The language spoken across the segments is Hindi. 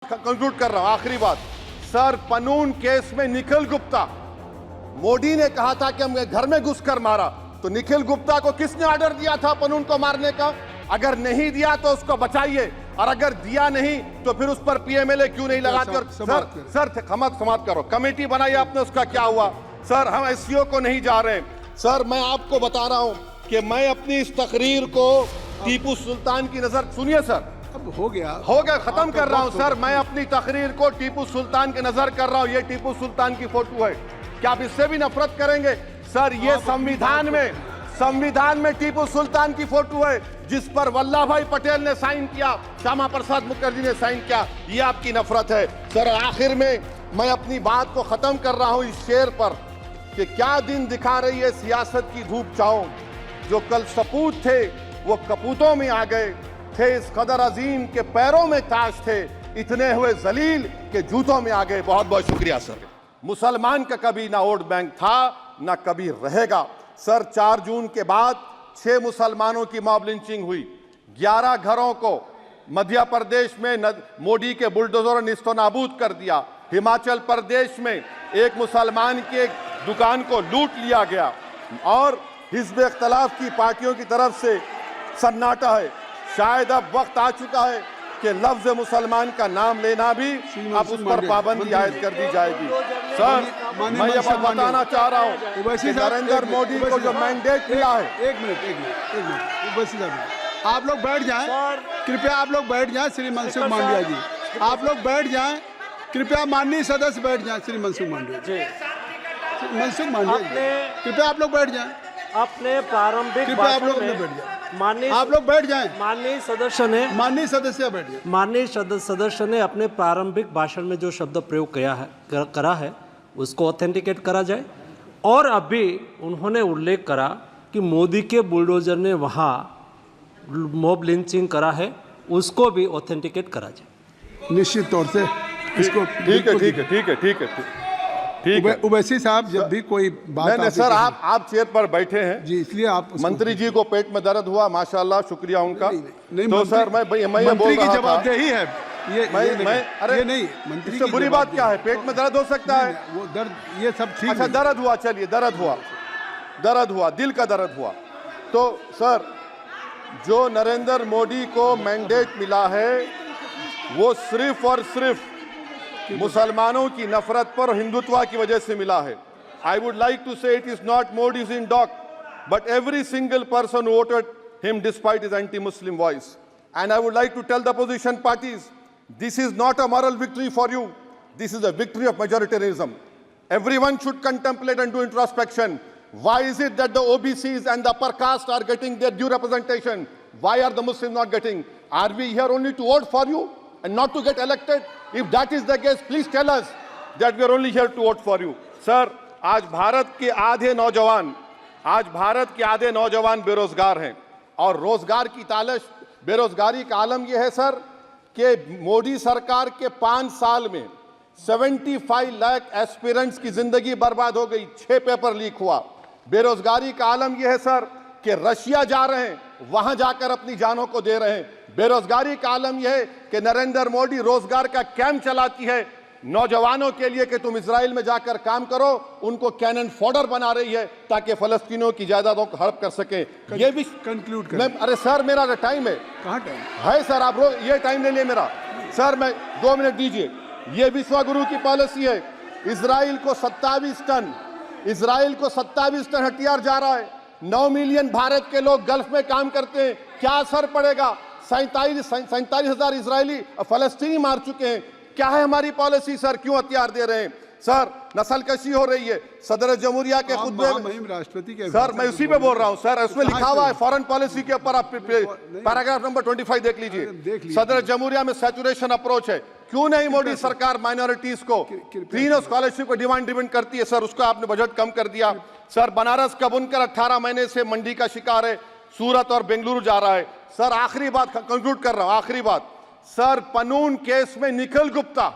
कंक्लूड कर रहा हूं, आखिरी बात। सर, पनून केस में निखिल गुप्ता, मोदी ने कहा था कि हम घर में घुसकर मारा, तो निखिल गुप्ता को किसने ऑर्डर दिया था पनून को मारने का? अगर नहीं दिया तो उसको बचाइए, और अगर दिया नहीं तो फिर उस पर पीएमएलए क्यों नहीं लगाकर? सर समाप्त करो। कमेटी बनाई आपने, उसका क्या हुआ? सर, हम एससीओ को नहीं जा रहे। सर, मैं आपको बता रहा हूं कि मैं अपनी इस तकरीर को टीपू सुल्तान की नजर, सुनिए सर, अब हो गया, खत्म कर रहा हूं सर। मैं अपनी तकरीर को टीपू सुल्तान की नजर कर रहा हूं। ये टीपू सुल्तान की फोटो है, क्या आप इससे भी नफरत करेंगे? सर, ये संविधान में टीपू सुल्तान की फोटो है, जिस पर वल्लभ भाई पटेल ने साइन किया, श्यामा प्रसाद मुखर्जी ने साइन किया। ये आपकी नफरत है। सर, आखिर में मैं अपनी बात को खत्म कर रहा हूं इस शेर पर कि क्या दिन दिखा रही है सियासत की धूप छांव। जो कल सपूत थे वो कपूतों में आ गए, थे इस कदर अजीम के पैरों में ताज थे, इतने हुए जलील के जूतों में आ गए। बहुत बहुत शुक्रिया सर। मुसलमान का कभी ना वोट बैंक था, ना कभी रहेगा। सर, 4 जून के बाद 6 मुसलमानों की मॉब लिंचिंग हुई। 11 घरों को मध्य प्रदेश में मोदी के बुलडोजर ने निस्तो नाबूद कर दिया। हिमाचल प्रदेश में एक मुसलमान की एक दुकान को लूट लिया गया, और हिज़्ब इख्तिलाफ की पार्टियों की तरफ से सन्नाटा है। शायद अब वक्त आ चुका है कि लफ्ज मुसलमान का नाम लेना भी अब उस पर पाबंदी आयद कर दी जाएगी। सर, मैं ये बात बताना चाह रहा हूँ कि नरेंद्र मोदी को जो मैंडेट मिला है। एक मिनट उवैसी साहब, आप लोग बैठ जाएं, कृपया आप लोग बैठ जाएं। श्री मनसुख मांडविया जी, आप लोग बैठ जाएं, कृपया। माननीय सदस्य बैठ जाएं। श्री मनसुख मांडविया जी, कृपया आप लोग बैठ जाएं। अपने प्रारंभिक आप लोग बैठ जाएं। आप लोग बैठ जाएं। माननीय सदस्य ने अपने प्रारंभिक भाषण में जो शब्द प्रयोग करा है उसको ऑथेंटिकेट करा जाए। और अभी उन्होंने उल्लेख करा कि मोदी के बुलडोजर ने वहाँ मॉब लिंचिंग करा है, उसको भी ऑथेंटिकेट करा जाए। निश्चित तौर से इसको ठीक है। उवैसी साहब, जब भी कोई बात नहीं सर, आप चेयर पर बैठे हैं जी, इसलिए आप मंत्री जी को पेट में दर्द हुआ, माशाल्लाह, शुक्रिया उनका। नहीं, तो सर, मैं मंत्री की जवाबदेही है ये। अरे ये नहीं, मंत्री इससे बुरी बात क्या है? पेट में दर्द हो सकता है, वो दर्द ये सब ठीक। अच्छा, दर्द हुआ, चलिए, दर्द हुआ, दिल का दर्द हुआ। तो सर, जो नरेंद्र मोदी को मैंडेट मिला है वो सिर्फ और सिर्फ मुसलमानों की नफरत पर हिंदुत्व की वजह से मिला है। I would like to say it is not Modi's in dock, but every single person voted him despite his anti Muslim voice. And I would like to tell the position parties, this is not a moral victory for you, this is a victory of majoritarianism. Everyone should contemplate and do introspection. Why is it that the OBCs and the upper caste are getting their due representation? Why are the Muslims not getting? Are we here only to vote for you and not to get elected? If that is the case, please tell us that we are only here to vote for you. Sir, आज भारत के आधे नौजवान बेरोजगार हैं, और रोजगार की तालाश, बेरोजगारी का आलम यह है सर कि मोदी सरकार के 5 साल में 75 लाख एस्पिरेंट्स की जिंदगी बर्बाद हो गई। 6 पेपर लीक हुआ। बेरोजगारी का आलम यह है सर कि रशिया जा रहे हैं, वहां जाकर अपनी जानों को दे रहे हैं। बेरोजगारी का आलम यह है कि नरेंद्र मोदी रोजगार का कैंप चलाती है नौजवानों के लिए कि तुम इजराइल में जाकर काम करो, उनको कैनन फॉडर बना रही है ताकि फलस्तीनियों की जायदादों को हड़प कर सके। ये भी कंक्लूड करें। अरे सर, मेरा टाइम है। कहाँ टाइम है सर? आप ये टाइम ले लिए मेरा। सर, मैं 2 मिनट दीजिए। ये विश्वगुरु की पॉलिसी है। इजराइल को 27 टन हथियार जा रहा है। 9 मिलियन भारत के लोग गल्फ में काम करते हैं, क्या असर पड़ेगा? 47,000 इजरायली फलस्तीनी मार चुके हैं। क्या है हमारी पॉलिसी सर? क्यों हथियार दे रहे हैं? सर, नस्लकशी हो रही है। सदर जमहूरिया के खुतबे में राष्ट्रपति के, सर मैं उसी पे बोल रहा हूं सर, उसमें लिखा हुआ है फॉरेन पॉलिसी के ऊपर, आप पैराग्राफ नंबर 25 देख लीजिए। सदर जमहूरिया में सैचुरेशन अप्रोच है। क्यों नहीं मोदी सरकार माइनॉरिटीज को फ्री स्कॉलरशिप को डिमांड करती है? सर, उसका आपने बजट कम कर दिया। सर, बनारस का बुनकर 18 महीने से मंडी का शिकार है, सूरत और बेंगलुरु जा रहा है। सर, आखिरी बात कंक्लूड कर रहा हूं, आखिरी बात। सर, पनून केस में निखिल गुप्ता,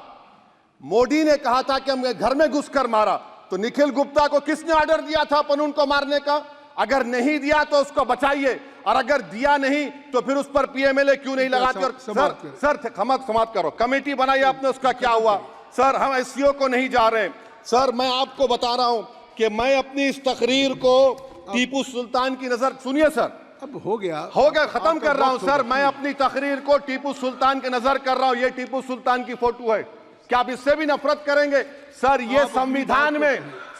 मोदी ने कहा था कि हम घर में घुसकर मारा, तो निखिल गुप्ता को किसने ऑर्डर दिया था पनून को मारने का? अगर नहीं दिया तो उसको बचाइए, और अगर दिया नहीं तो फिर उस पर पीएमएलए क्यों नहीं लगाते? और सर समाप्त करो, कमेटी बनाई आपने, उसका क्या हुआ? सर हम एससीओ को नहीं जा रहे। सर मैं आपको बता रहा हूं कि मैं अपनी इस तकरीर को टीपू सुल्तान की नजर, सुनिए सर, अब हो गया, खत्म कर रहा हूं सर। मैं अपनी तकरीर को टीपू सुल्तान की नजर कर रहा हूं। ये टीपू सुल्तान की फोटो है, क्या आप इससे भी नफरत करेंगे? सर ये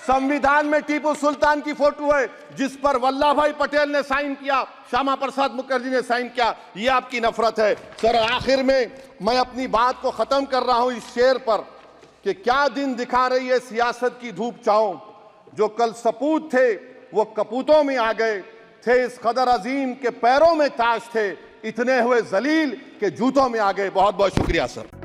संविधान में टीपू सुल्तान की फोटो है, जिस पर वल्लभ भाई पटेल ने साइन किया, श्यामा प्रसाद मुखर्जी ने साइन किया। ये आपकी नफरत है। सर आखिर में मैं अपनी बात को खत्म कर रहा हूं इस शेर पर कि क्या दिन दिखा रही है सियासत की धूप छांव, जो कल सपूत थे वो कपूतों में आ गए, थे इस कदर अजीम के पैरों में ताज थे, इतने हुए जलील के जूतों में आ गए। बहुत बहुत शुक्रिया सर।